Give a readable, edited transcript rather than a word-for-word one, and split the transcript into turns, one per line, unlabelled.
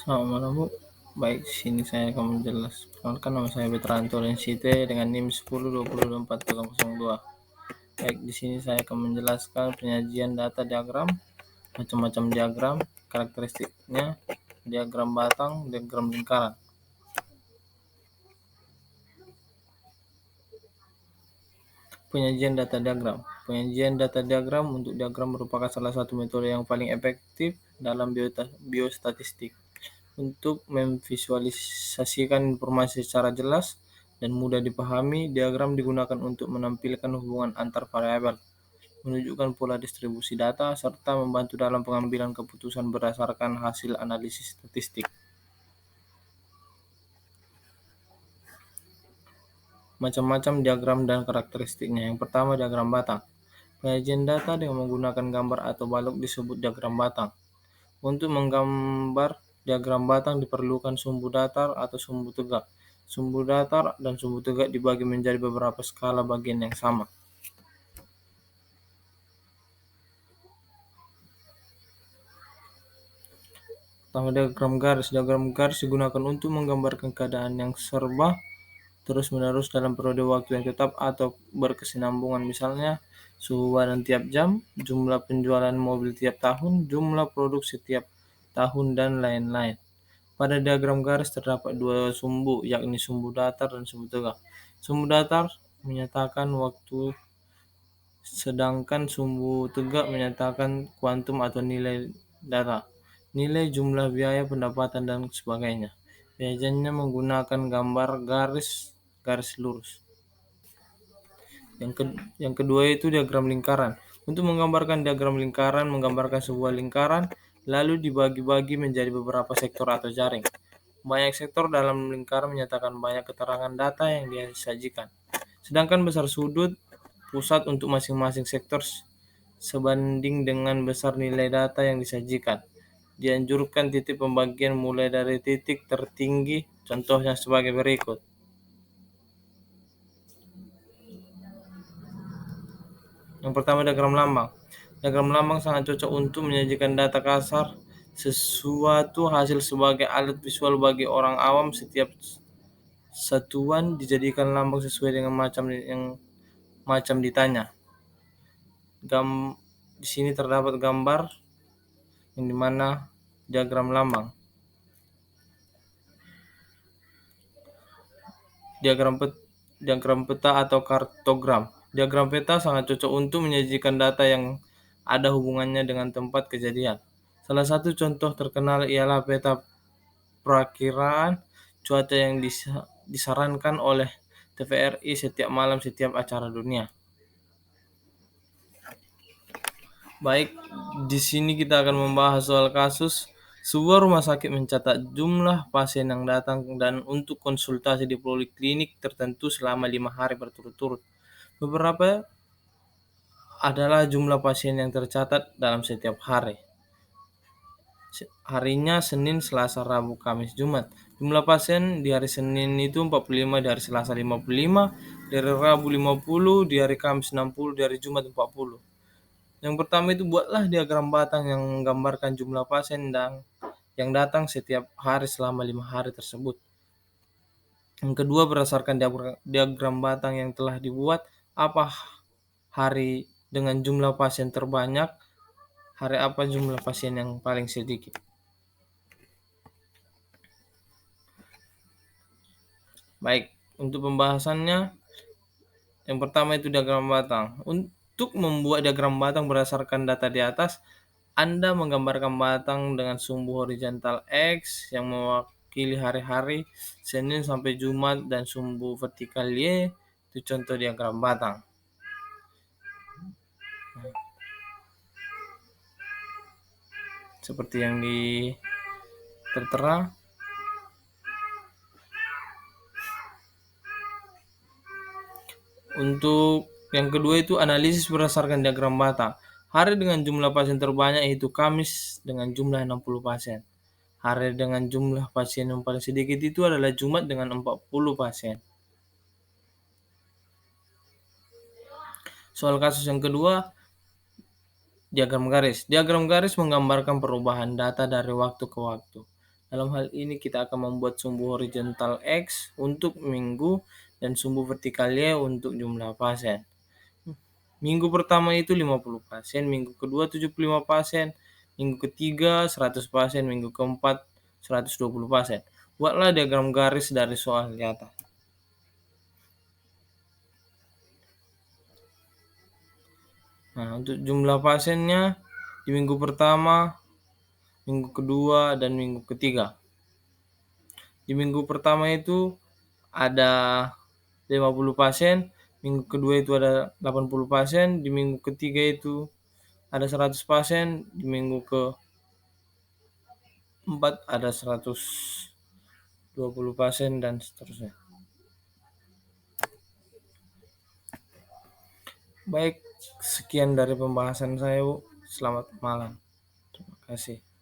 Selamat malam, Bu. Baik, di sini saya akan menjelaskan. Perkenalkan, nama saya Betranto Lensite dengan NIM 10202402. Baik, di sini saya akan menjelaskan penyajian data diagram, macam-macam diagram, karakteristiknya, diagram batang, diagram lingkaran. Penyajian data diagram. Penyajian data diagram untuk diagram merupakan salah satu metode yang paling efektif dalam biostatistik. Untuk memvisualisasikan informasi secara jelas dan mudah dipahami, diagram digunakan untuk menampilkan hubungan antar variabel, menunjukkan pola distribusi data, serta membantu dalam pengambilan keputusan berdasarkan hasil analisis statistik. Macam-macam diagram dan karakteristiknya. Yang pertama, diagram batang. Penyajian data dengan menggunakan gambar atau balok disebut diagram batang. Untuk menggambar diagram batang diperlukan sumbu datar atau sumbu tegak. Sumbu datar dan sumbu tegak dibagi menjadi beberapa skala bagian yang sama. Pertama, diagram garis. Diagram garis digunakan untuk menggambarkan keadaan yang serba terus-menerus dalam periode waktu yang tetap atau berkesinambungan. Misalnya, suhu badan tiap jam, jumlah penjualan mobil tiap tahun, jumlah produksi tiap tahun, dan lain-lain. Pada diagram garis terdapat dua sumbu, yakni sumbu datar dan sumbu tegak. Sumbu datar menyatakan waktu, sedangkan sumbu tegak menyatakan kuantum atau nilai data, nilai jumlah biaya, pendapatan, dan sebagainya. Penyajiannya menggunakan gambar garis lurus. Yang kedua itu diagram lingkaran. Untuk menggambarkan diagram lingkaran, menggambarkan sebuah lingkaran, lalu dibagi-bagi menjadi beberapa sektor atau jaring. Banyak sektor dalam lingkaran menyatakan banyak keterangan data yang disajikan. Sedangkan besar sudut pusat untuk masing-masing sektor sebanding dengan besar nilai data yang disajikan. Dianjurkan titik pembagian mulai dari titik tertinggi, contohnya sebagai berikut. Yang pertama, diagram lambang. Diagram lambang sangat cocok untuk menyajikan data kasar, sesuatu hasil sebagai alat visual bagi orang awam. Setiap satuan dijadikan lambang sesuai dengan macam ditanya. Di sini terdapat gambar yang dimana diagram lambang. Diagram peta atau kartogram. Diagram peta sangat cocok untuk menyajikan data yang ada hubungannya dengan tempat kejadian. Salah satu contoh terkenal ialah peta perakiraan cuaca yang disarankan oleh TVRI setiap malam setiap acara dunia. Baik, di sini kita akan membahas soal kasus sebuah rumah sakit mencatat jumlah pasien yang datang dan untuk konsultasi di poliklinik tertentu selama 5 hari berturut-turut. Beberapa adalah jumlah pasien yang tercatat dalam setiap hari. Harinya Senin, Selasa, Rabu, Kamis, Jumat. Jumlah pasien di hari Senin itu 45, di hari Selasa 55, di hari Rabu 50, di hari Kamis 60, di hari Jumat 40. Yang pertama itu buatlah diagram batang yang menggambarkan jumlah pasien yang datang setiap hari selama 5 hari tersebut. Yang kedua, berdasarkan diagram batang yang telah dibuat, apa hari dengan jumlah pasien terbanyak, hari apa jumlah pasien yang paling sedikit. Baik, untuk pembahasannya, yang pertama itu diagram batang. Untuk membuat diagram batang berdasarkan data di atas, Anda menggambarkan batang dengan sumbu horizontal X yang mewakili hari-hari Senin sampai Jumat dan sumbu vertikal Y itu contoh diagram batang. Seperti yang tertera. Untuk yang kedua itu analisis berdasarkan diagram batang. Hari dengan jumlah pasien terbanyak yaitu Kamis dengan jumlah 60 pasien. Hari dengan jumlah pasien yang paling sedikit itu adalah Jumat dengan 40 pasien. Soal kasus yang kedua, diagram garis. Diagram garis menggambarkan perubahan data dari waktu ke waktu. Dalam hal ini kita akan membuat sumbu horizontal X untuk minggu dan sumbu vertikal Y untuk jumlah pasien. Minggu pertama itu 50 pasien, minggu kedua 75 pasien, minggu ketiga 100 pasien, minggu keempat 120 pasien. Buatlah diagram garis dari soal di atas. Nah, untuk jumlah pasiennya di minggu pertama, minggu kedua, dan minggu ketiga. Di minggu pertama itu ada 50 pasien, minggu kedua itu ada 80 pasien, di minggu ketiga itu ada 100 pasien, di minggu keempat ada 120 pasien, dan seterusnya. Baik, sekian dari pembahasan saya, Bu. Selamat malam. Terima kasih.